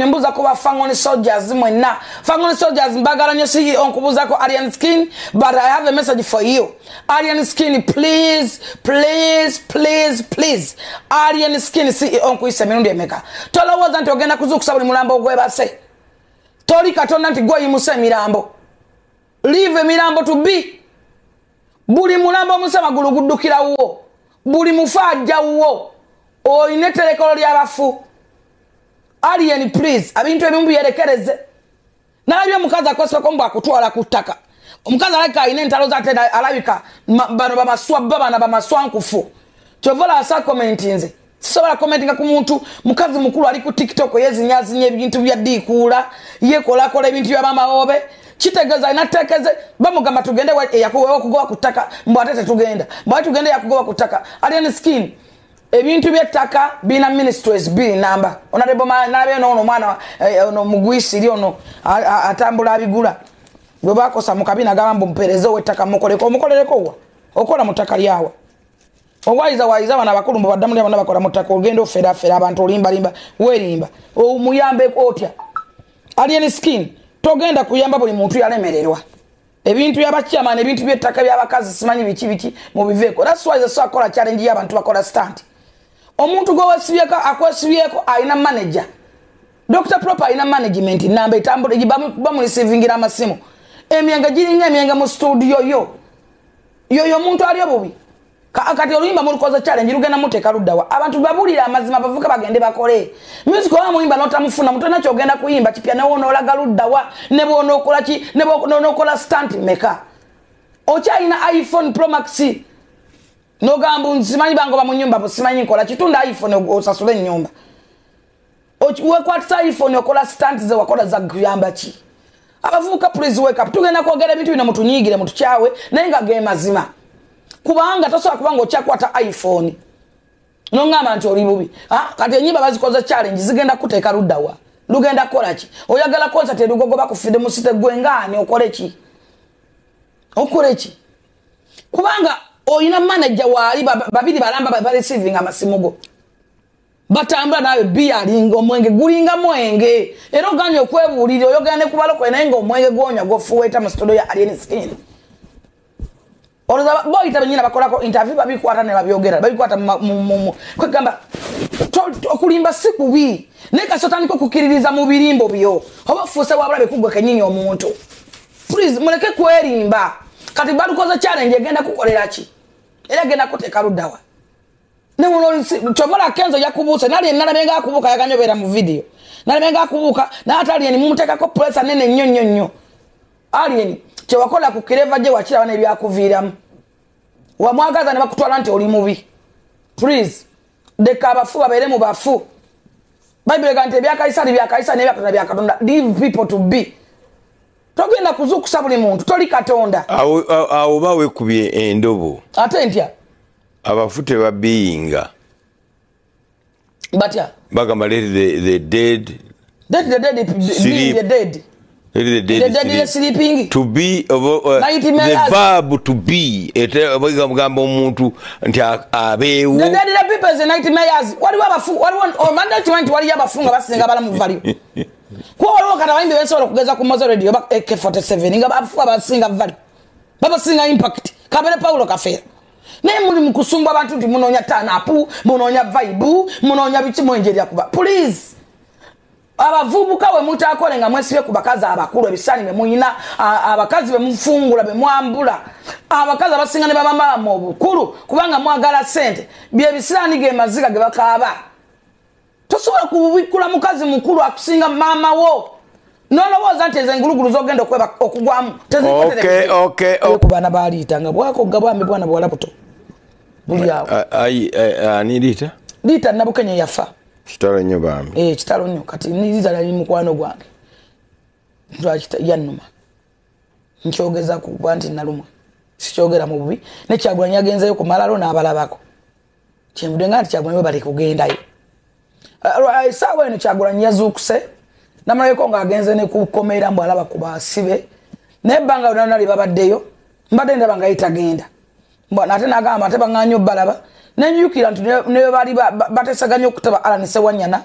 Mbuza ko Fangoni soldiers mwenna. Fangoni soldiers mbagala nyo CEO nkubuza ko Aryan Skin, but I have a message for you. Aryan Skin, please, please, please, please. Aryan Skin CEO nkuise mirundi emeka. Tola waza nti ogenda kuzukusa buli mulambo ogwebase. Toli katonda nti gwe yimuse mirambo. Leave mirambo to be. Buli mulambo muse magulu guddukira wo. Buli mufaja wo. O inetelekolo lyabafu. Alien, please. Abintu ebimbu yerekereze. Nalabye mukazi akoswa ko mbwa kutwala kutaka. Omukazi alaka ine ntalo zate alabika bano bamaswa baba na bamaswa nkufu. Chovola asa commentinze. Sobola commentinga ku muntu mukazi mukulu ali ku TikTok yezinyazi nye ebintu bya dikula yekola kola ebintu bya mama obe. Kitegeza inatekeze bamugamba tugende yakuwa kugoba kutaka mbwa atete tugenda. Mbwa tugende yakugoba kutaka. Alien Skin. Ebintu by'ettaka bina ministries B number. Onarebo nabe no mwana no mugwisiri ono atambula abigula. Bwe bakosa mukabina gambo mperezo wettaka mukoleko wa. Okola mutaka lyawa. Owaiza bana bakulu mu baddamu lyabana bakola mutaka ogenda ofera abantu olimba werimba. Omuyambe otya. Alien Skin togenda kuyamba buli muntu yalemererwa. Ebintu yabakyamana ebintu by'ettaka by'abakazi simanyi biki mu biveko. That's why the so akola challenge y'abantu bakola stand. Omuntu go wesibyeko akwesibyeko aina manager. Dr. Proper aina management namba etambule bamu receiving amasimu. Emyanga giringa emyanga mu studio yo muntu ali obubi. Kati oluyimba mu koza challenge lugenda muteka luddawa. Abantu babulira amazima bavuka bagende bakole. Music wa muyimba notamufuna muntu nacho ogenda kuyimba kipya ne wono olaga luddawa ne bono okola ki ne bono okola stunt maker. Ocha ina iPhone Pro Max. No gambu nsimanyi bango ba munyumba bo simanyi nkola kitunda iPhone osasule nyumba. We kwatsa iPhone okola stunt ze wakola za kuyamba ki. Abavuka please wake up. Tugenda kwogera ebintu bino mutunyigire mutuchawe naye nga ge mazima. Kubanga tosobola kubanga okyakwata iPhone. Nongamba nti oli bubi. Kati enyiba bazikoza challenge zigenda kuteeka luddawa. Lugenda kola ki? Oyagala concert erugogoba ku Freedom City gwengane okole ki? Okole ki? Kubanga oyina manager wali babiri balamba ba receiving amasimugo. Batambula nawe bialingo mwenge gulinga mwenge. Era oganye okwebulira oyogane kubaloko enengo mwenge gwonya gofuweta mu studio ya Alien Skin. Oloza boy tabanyina bakolako interview babikwata ne babyogera babikwata kwegamba okulimba siku bi neka sotani ko kukiririza mu birimbo byo obafuuse wabulabe kugwe kenyinyi omuntu. Please muleke kwerimba kati badukoza challenge egenda kukolera ki era genda kuteka luddawa ne wono chovola kenzo yakubuse nali nalabenga akubuka yakanyobera mu video nalabenga akubuka na atali ni mumuteka ko pressa nene nnyonnyo alien che wakola ku kireva je wakira bana ebyakuviiramu wa mwagaza ne bakutwala nti oli mubi. Please deka abafu babere mu bafu Bible gante byakaisani ne byakatonda leave people to be. Togenda kuzukusa buli muntu toli katonda awo bawe kubye endobo ate ntya abafute babiyinga batya bagamba the dead sleeping to be the verb to be bagamba omuntu nti abeewo the dead people is nightmares wali wabafu wali on Monday 20 wali yabafunga basinga bala mu value kwa waliwo kana bayimbe bensobola kugeza ku Mozo Radio AK47 nga bafuka abasinga value babasinga impact kabere Paulo Kafera naye muli mukusumbwa abantu nti munonya tanapu munonya vibe munonya bichi mwenjerya kuba. Please abavubuka we mutakole nga mwesibe ku bakazi abakulu ebisani be muyina abakazi be mufungula be mwambula abakazi abasinga ne babamba mu bukulu kubanga mwagala sente bye bisani ge maziga ge bakaba. Tosobola kubikula mukazi mukulu akusinga mama wo. Nolowoza nti ezengulugulu zogenda okweba okugwamu. Okay. Kubana baliitanga bwako gabwame bwana bwala buto. Buli yawo. Ani lita? Lita nabukenya yafa. Kitalo nnyo bambi. Kitalo nnyo kati niza nali mukwano gwange. Ndwakita yannuma. Nkyogeza ku bwanti nalumwa. Sikyogera mu bubi. Ne Kyagulanyi agenzeyo ku malalo n'abalabako. Kyembudenga nti Kyagulanyi bali kugendayo. Sawa eno Kyagulanyi yazukuse. Namaleko nga agenze ne kukomera mbu alaba ku basibe. Nebanga nali babaddeyo. Mbadde ndabanga itagenda. Mbona ate nagamba ate banganyo balaba. Nenjukira nti ne bali batesaganya okutaba alanise wanyana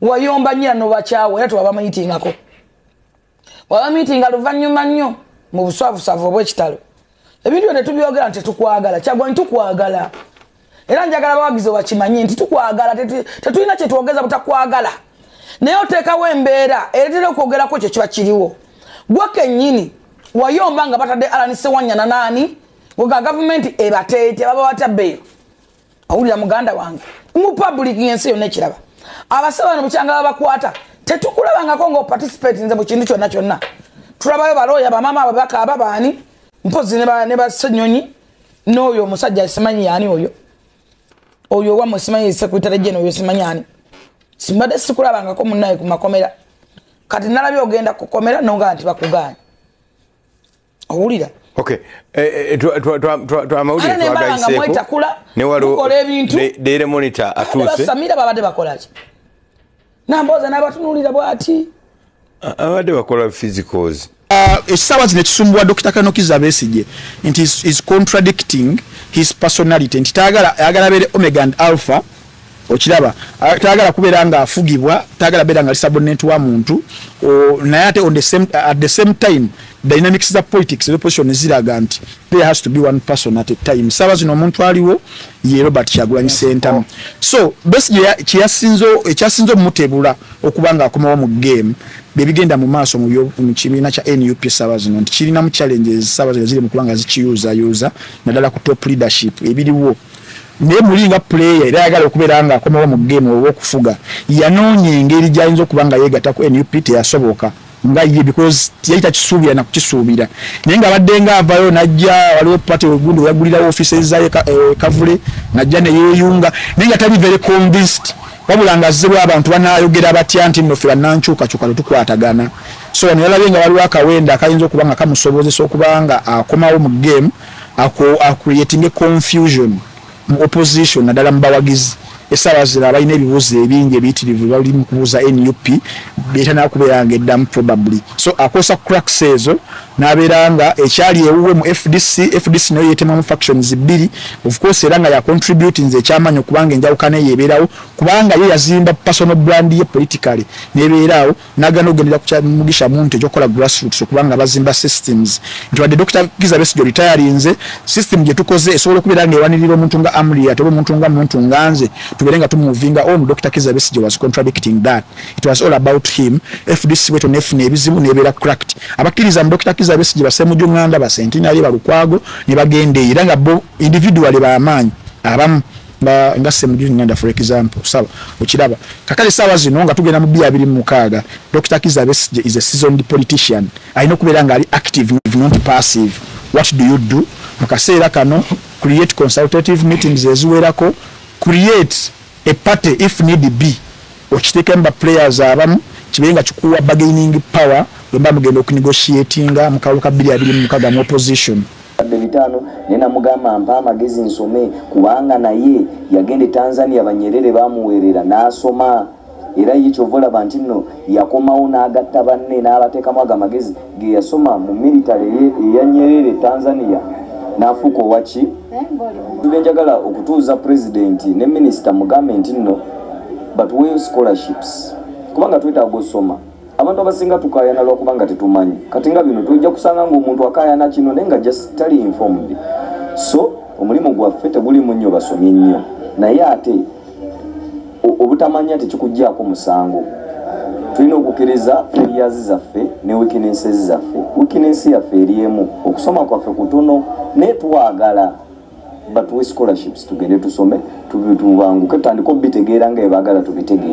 wayomba nnyo no bakyawe era tuwaba meetingako waba meetinga luvannyuma nnyo mu buswavusavu obw'ekitalo ebintu byonna tubyogera nti tukwagala Kyagulanyi tukwagala era njagala bawagizi bakimanye nti tukwagala tetulina kye twogeza butakwagala naye oteekawo embeera ereetera okwogerako ekyo kiba kiriwo gwe kennyini wayomba nga batadde Alanise Wanyana nani nga gavumenti ebateete baba batabbeeyo awulira muganda wange mu public yensi yonna ekiraba abasaba bano bukyanga babakwata tetukulabangako ng'oparticipate nze mu kintu kyonna tulabayo balooya bamama ababaka ababaani mpozi ne basenyonyi n'oyo omusajja simanyi yaani oyo wamwe simanyi secretary general oyo simanyi ani simbadde sikulabangako munnaye ku makomera kati nalabye ogenda kukomera nonga nti bakuganya owulira okay twamawulire twagayiseko newaliwo Daily Monitor atuuse Samira babadde bakolaki namboza n'abatunuulira bw'ati abadde bakola physicals essaawa zino ekisumbwa Dr. Kizza Besigye nti is contradicting his personality nti ayagala beere Omega and Alpha okiraba tagala kubeera nga afugibwa tagala beera nga subordinate wa muntu naye ate at the same time dynamics za politics the position ziraga nti there has to be one person at a time sawa zino omuntu aliwo ye Robert Kyagulanyi Ssentamu so Besigye ekyasinzo mutebula okubanga akomawo mu game bebigenda mu maaso mu kibiina kya NUP sawa zino nti kirina mu challenges sawa zino ziri mu kubanga zikiyuza naddala ku top leadership ebiriwo ne mulinga player era yagala okubeera nga akomawo mu game okufuga yanoonya engeri gyayinza okubanga yeegatta ku NUP teyasoboka nga ye because tiyayita kisuubira na kukisuubira naye nga abadde nga avayo najja waliwo party ogundi yagulirawo offices za Kavule najja ne yeeyunga naye nga tali very convinced wabula nga azzewo abantu banayogera batya nti nno ffe bannankyukakyuka tetukwatagana so nayalabye nga waliwo akawenda akayinza okuba nga kamusobozesa okuba nga akomawo mu game creating a confusion mu opposition naddala mu bawagizi essaawa zira balina ebibuuzo ebingi ebiyitirivu bali mu kubuuza NUP beetana kubeera nga eddamu probably so akosa cracks ezo n'abeera nga ekyali ewuwe mu FDC nayo yeetemamu factions bbiri of course era nga ya contributing ekyamanyi okubanga enjawukana yeebeerawo kubanga ye yazimba personal brand ye politically neebeeraawo n'agana okugendera ku Mugisha Muntu ekyokukola grassroots okubanga bazimba systems nti wadde Dr. Kizza Besigye retirinze system gye tukoze esobola okubeera nga ewanirira omuntu nga Amri ate omuntu nga nze tuberenga tumuvinga on Dr. Kizza Besigye was contradicting that it was all about him FDC weto nefune ebizibu nebeera cracked abakkiriza mu Dr. Kizza Besigye basemu nganda basentinali balukwago ne bagende era nga bo individually baamanyi abamu nga semu nganda for example sawa okiraba kakale sawa zino nga tugenda mu 2026 Dr. Kizza Besigye is a seasoned politician alina kubeera nga ali active not passive what do you do mukaseera kano create consultative meetings eziwerako create a party if need be okiteekemba players abamu kibenga kikuwa bargaining power wemba mugenda okunegotiatinga mu kalulu ka 2026 mu opposition bitano nena mugamba mpa amagezi nsome kubanga naye yagende Tanzania Banyerere bamuwerera n'asoma era yichovola bantu nno yakomawo n'agatta banne n'abateekamu amagezi ge yasoma mu military ya Nyerere Tanzania n'afuuka owachi tubenjagala okutuuza president ne minister mu government nno but we scholarships kubanga twetaaga osoma abantu abasinga tukayana lwakubanga tetumanyi kati nga bino tujja kusanga ng'omuntu akayana kino naye nga just tali informed so omulimu gwaffe tegulimu nnyo basomye nnyo naye ate obutamanya tekikuggyako musango tulina okukkiriza failures zaffe ne weaknesses zaffe weakness yaffe eriemu okusoma kwaffe kutono naye twagala but we scholarships tugende tusome tubanguke tutandika obitegeera nga ebaagala tubitegeera